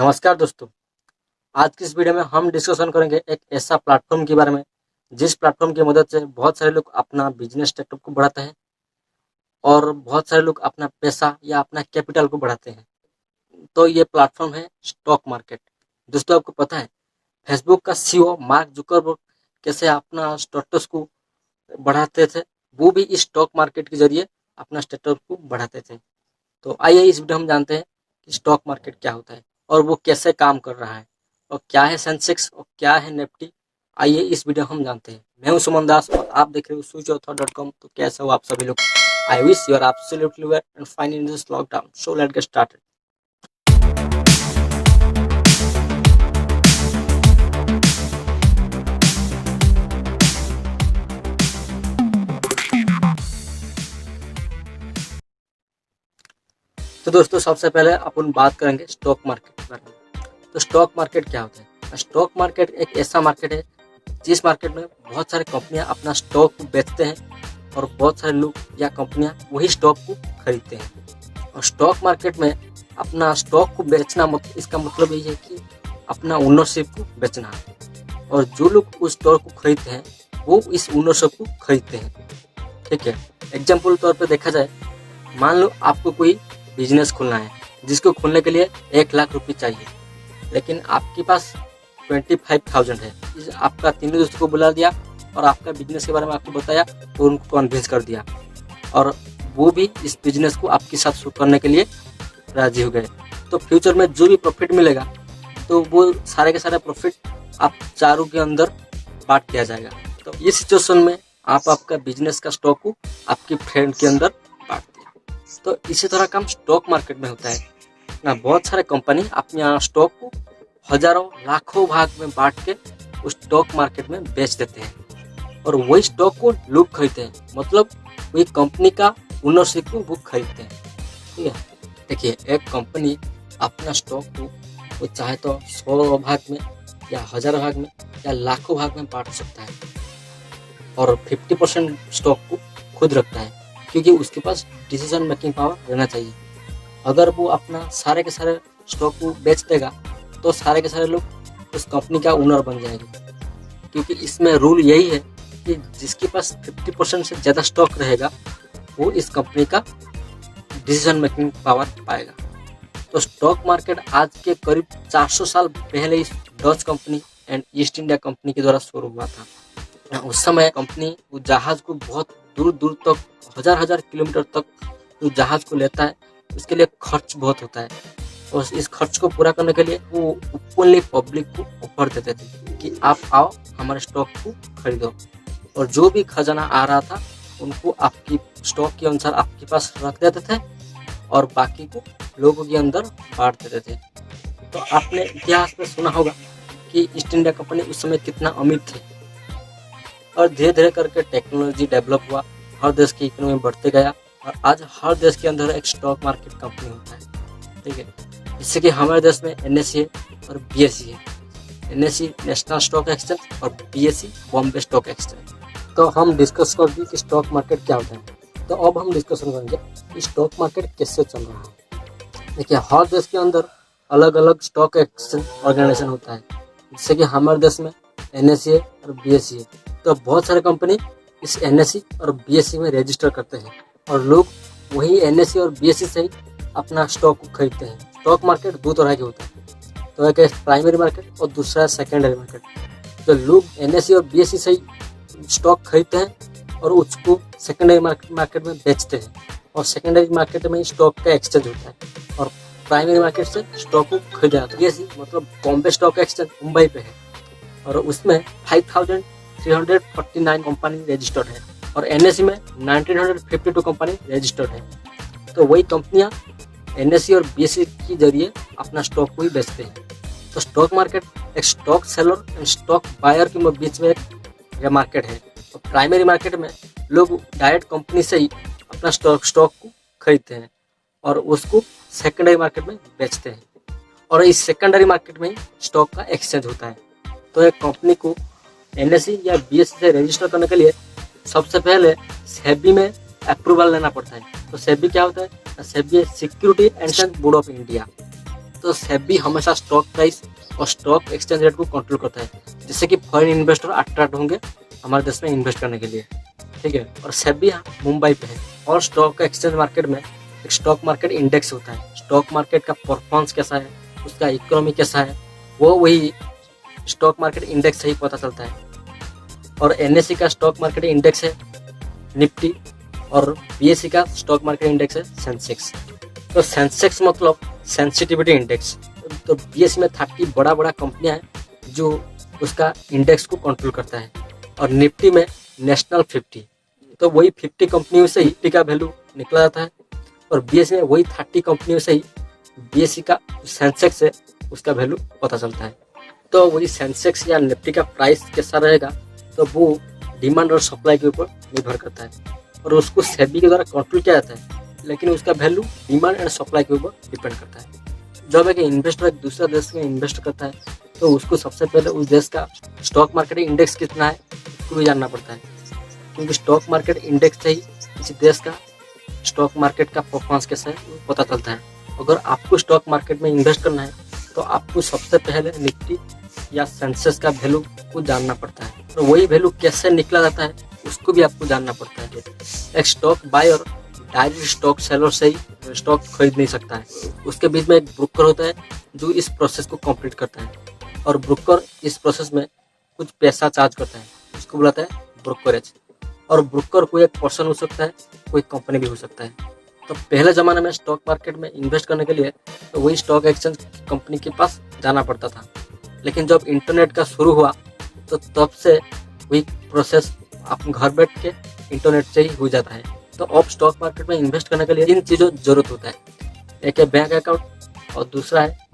नमस्कार दोस्तों। आज की इस वीडियो में हम डिस्कशन करेंगे एक ऐसा प्लेटफॉर्म के बारे में जिस प्लेटफॉर्म की मदद से बहुत सारे लोग अपना बिजनेस स्टार्टअप को बढ़ाते हैं और बहुत सारे लोग अपना पैसा या अपना कैपिटल को बढ़ाते हैं। तो ये प्लेटफॉर्म है स्टॉक मार्केट। दोस्तों, आपको पता है फेसबुक का सीईओ मार्क जुकरबर्ग कैसे अपना स्टेटस को बढ़ाते थे? वो भी इस स्टॉक मार्केट के जरिए अपना स्टेटस को बढ़ाते थे। तो आइए इस वीडियो हम जानते हैं कि स्टॉक मार्केट क्या होता है और वो कैसे काम कर रहा है और क्या है सेंसेक्स और क्या है निफ्टी। आइए इस वीडियो हम जानते हैं। मैं हूं सुमन दास और आप देख रहे हो switchoutthought.com। तो कैसे हो आप सभी लोग? I wish you are absolutely well and fine in this lockdown. So let's get started. तो दोस्तों, सबसे पहले अपन बात करेंगे स्टॉक मार्केट के बारे में। तो स्टॉक मार्केट क्या होता है? स्टॉक मार्केट एक ऐसा मार्केट है जिस मार्केट में बहुत सारी कंपनियां अपना स्टॉक को बेचते हैं और बहुत सारे लोग या कंपनियां वही स्टॉक को खरीदते हैं। और स्टॉक मार्केट में अपना स्टॉक को बेचना इसका मतलब यही है कि अपना ओनरशिप को बेचना है। और जो लोग उस स्टॉक को खरीदते हैं वो इस ओनरशिप को खरीदते हैं। ठीक है, एग्जाम्पल तौर पर देखा जाए, मान लो आपको कोई बिजनेस खोलना है जिसको खोलने के लिए 1 लाख रुपए चाहिए, लेकिन आपके पास 25,000 है। आपका तीनों दोस्तों को बुला दिया और आपका बिजनेस के बारे में आपको बताया तो उनको कन्विंस कर दिया और वो भी इस बिजनेस को आपके साथ शुरू करने के लिए राजी हो गए। तो फ्यूचर में जो भी प्रॉफिट मिलेगा तो वो सारे के सारे प्रॉफिट आप चारों के अंदर बांट दिया जाएगा। तो इस सिचुएशन में आप आपका बिजनेस का स्टॉक को आपके फ्रेंड के अंदर बांट दिया। तो इसी तरह काम स्टॉक मार्केट में होता है ना। बहुत सारे कंपनी अपने स्टॉक को हजारों लाखों भाग में बांट के उस स्टॉक मार्केट में बेच देते हैं और वही स्टॉक को लोग खरीदते हैं। मतलब वही कंपनी का ओनरशिप को वो खरीदते हैं। ठीक है, देखिए, एक कंपनी अपना स्टॉक को वो चाहे तो 100 भाग में या 1000 भाग में या लाखों भाग में बांट सकता है और 50% स्टॉक को खुद रखता है, क्योंकि उसके पास डिसीजन मेकिंग पावर रहना चाहिए। अगर वो अपना सारे के सारे स्टॉक को बेच देगा तो सारे के सारे लोग उस कंपनी का ओनर बन जाएंगे, क्योंकि इसमें रूल यही है कि जिसके पास 50% से ज़्यादा स्टॉक रहेगा वो इस कंपनी का डिसीजन मेकिंग पावर पाएगा। तो स्टॉक मार्केट आज के करीब 400 साल पहले इस Dutch company and east India company के द्वारा शुरू हुआ था। उस समय कंपनी वो जहाज को बहुत दूर दूर तक, हजार किलोमीटर तक जो जहाज को लेता है उसके लिए खर्च बहुत होता है और इस खर्च को पूरा करने के लिए वो ओपनली पब्लिक को ऑफर देते थे कि आप आओ हमारे स्टॉक को खरीदो। और जो भी खजाना आ रहा था उनको आपकी स्टॉक के अनुसार आपके पास रख देते थे और बाकी को लोगों के अंदर बांट देते थे। तो आपने इतिहास में सुना होगा कि ईस्ट इंडिया कंपनी उस समय कितना अमीर थे और धीरे धीरे करके टेक्नोलॉजी डेवलप हुआ, हर देश की इकोनॉमी बढ़ते गया और आज हर देश के अंदर एक स्टॉक मार्केट कंपनी होता है। ठीक है, जैसे कि हमारे देश में NSE है और BSE है। NSE नेशनल स्टॉक एक्सचेंज और BSE बॉम्बे स्टॉक एक्सचेंज। तो हम डिस्कस कर दी कि स्टॉक मार्केट क्या होता है। तो अब हम डिस्कशन करेंगे कि स्टॉक मार्केट कैसे चल रहा है। देखिए, हर देश के अंदर अलग अलग स्टॉक एक्सचेंज ऑर्गेनाइजेशन होता है। जैसे कि हमारे देश में NSE है और BSE है। तो बहुत सारे कंपनी इस NSE और BSE में रजिस्टर करते हैं और लोग वही NSE और BSE से ही अपना स्टॉक को खरीदते हैं। स्टॉक मार्केट दो तरह के होता है, तो एक है प्राइमरी मार्केट और दूसरा है सेकेंडरी मार्केट। तो लोग NSE और BSE से ही स्टॉक खरीदते हैं और उसको सेकेंडरी मार्केट में बेचते हैं और सेकेंडरी मार्केट में स्टॉक का एक्सचेंज होता है और प्राइमरी मार्केट से स्टॉक को खरीदा जाता है। BSE मतलब बॉम्बे स्टॉक एक्सचेंज मुंबई पे है और उसमें 5,349 कंपनी रजिस्टर्ड है और NSE में 1952 कंपनी रजिस्टर्ड है। तो वही कंपनियां NSE और BSE के जरिए अपना स्टॉक को ही बेचते हैं। तो स्टॉक मार्केट एक stock seller and stock buyer के बीच में एक मार्केट है। तो प्राइमरी मार्केट में लोग डायरेक्ट कंपनी से ही अपना स्टॉक को खरीदते हैं और उसको सेकेंडरी मार्केट में बेचते हैं और इस सेकेंडरी मार्केट में ही स्टॉक का एक्सचेंज होता है। तो एक कंपनी को NSE या BSE से रजिस्टर करने के लिए सबसे पहले सेबी में अप्रूवल लेना पड़ता है। तो सेबी क्या होता है? SEBI security and exchange board of India. तो सेबी हमेशा स्टॉक प्राइस और स्टॉक एक्सचेंज रेट को कंट्रोल करता है, जिससे कि फॉरेन इन्वेस्टर अट्रैक्ट होंगे हमारे देश में इन्वेस्ट करने के लिए, ठीक है। और सेबी मुंबई पे है। और स्टॉक एक्सचेंज मार्केट में एक स्टॉक मार्केट इंडेक्स होता है। स्टॉक मार्केट का परफॉर्मेंस कैसा है, उसका इकोनॉमी कैसा है, वो वही स्टॉक मार्केट इंडेक्स से ही पता चलता है। और एनएससी का स्टॉक मार्केट इंडेक्स है निफ्टी, और बीएससी का स्टॉक मार्केट इंडेक्स है सेंसेक्स। तो सेंसेक्स मतलब सेंसिटिविटी इंडेक्स। तो बीएससी में 30 बड़ा बड़ा कंपनियां हैं जो उसका इंडेक्स को कंट्रोल करता है। और निफ्टी में नेशनल 50, तो वही 50 कंपनियों से ही निफ्टी का वैल्यू निकला जाता है। और बीएससी में वही 30 कंपनियों से ही बीएससी का सेंसेक्स है उसका वैल्यू पता चलता है। तो वही सेंसेक्स या निफ्टी का प्राइस कैसा रहेगा, तो वो डिमांड और सप्लाई के ऊपर निर्भर करता है, और उसको सेबी के द्वारा कंट्रोल किया जाता है, लेकिन उसका वैल्यू डिमांड एंड सप्लाई के ऊपर डिपेंड करता है। जब एक इन्वेस्टर एक दूसरे देश में इन्वेस्ट करता है, तो उसको सबसे पहले उस देश का स्टॉक मार्केट इंडेक्स कितना है उसको भी जानना पड़ता है, क्योंकि स्टॉक मार्केट इंडेक्स से ही किसी देश का स्टॉक मार्केट का परफॉर्मेंस कैसा है वो पता चलता है। अगर आपको स्टॉक मार्केट में इन्वेस्ट करना है, तो आपको सबसे पहले निफ्टी या सेंसेक्स का वैल्यू को जानना पड़ता है, और वही वैल्यू कैसे निकला जाता है उसको भी आपको जानना पड़ता है। एक stock buyer direct stock seller से ही स्टॉक खरीद नहीं सकता है, उसके बीच में एक ब्रोकर होता है जो इस प्रोसेस को कंप्लीट करता है, और ब्रोकर इस प्रोसेस में कुछ पैसा चार्ज करता है, उसको बुलाता है ब्रोकरेज। और ब्रोकर कोई एक पर्सन हो सकता है, कोई कंपनी भी हो सकता है। तो पहले ज़माने में स्टॉक मार्केट में इन्वेस्ट करने के लिए तो वही स्टॉक एक्सचेंज कंपनी के पास जाना पड़ता था, लेकिन जब इंटरनेट का शुरू हुआ तो तब से वही प्रोसेस आप घर बैठ के इंटरनेट से ही हो जाता है। तो अब स्टॉक मार्केट में इन्वेस्ट करने के लिए इन चीज़ों जरूरत होता है। एक है बैंक अकाउंट, और दूसरा है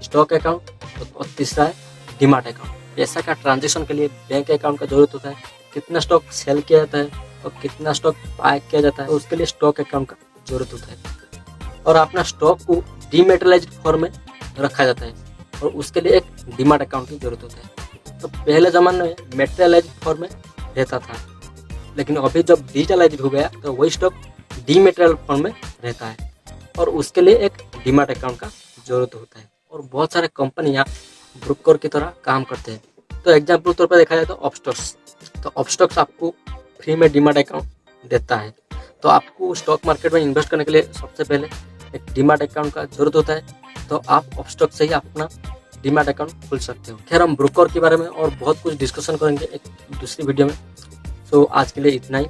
स्टॉक अकाउंट, और तीसरा है डीमैट अकाउंट। पैसा का ट्रांजेक्शन के लिए बैंक अकाउंट का जरूरत होता है। कितना स्टॉक सेल किया जाता है और कितना स्टॉक बाय किया जाता है, तो उसके लिए स्टॉक अकाउंट का जरूरत होता है। और अपना स्टॉक को डीमेटेरियलाइज्ड फॉर्म में रखा जाता है, और उसके लिए एक डीमैट अकाउंट की जरूरत होता है। तो पहले ज़माने में मेटेरियलाइज्ड फॉर्म में रहता था, लेकिन अभी जब डिजिटलाइज्ड हो गया तो वही स्टॉक डीमेटेरियल फॉर्म में रहता है, और उसके लिए एक डीमैट अकाउंट का जरूरत होता है। और बहुत सारे कंपनियां ब्रोकर की तरह काम करते हैं। तो एग्जाम्पल तौर पर देखा जाए तो अपस्टॉक्स, तो अपस्टॉक्स आपको फ्री में डीमैट अकाउंट देता है। तो आपको स्टॉक मार्केट में इन्वेस्ट करने के लिए सबसे पहले एक डीमैट अकाउंट का जरूरत होता है, तो आप अपस्टॉक से ही अपना डीमैट अकाउंट खोल सकते हो। खैर, हम ब्रोकर के बारे में और बहुत कुछ डिस्कशन करेंगे एक दूसरी वीडियो में। सो आज के लिए इतना ही।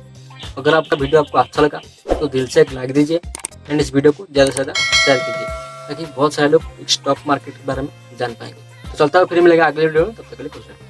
अगर आपका वीडियो आपको अच्छा लगा तो दिल से एक लाइक दीजिए, एंड इस वीडियो को ज़्यादा से ज़्यादा शेयर कीजिए, ताकि बहुत सारे लोग स्टॉक मार्केट के बारे में जान पाएंगे। तो चलता है, फिर मिलेगा अगले वीडियो में, तब तक के लिए खुश रहें।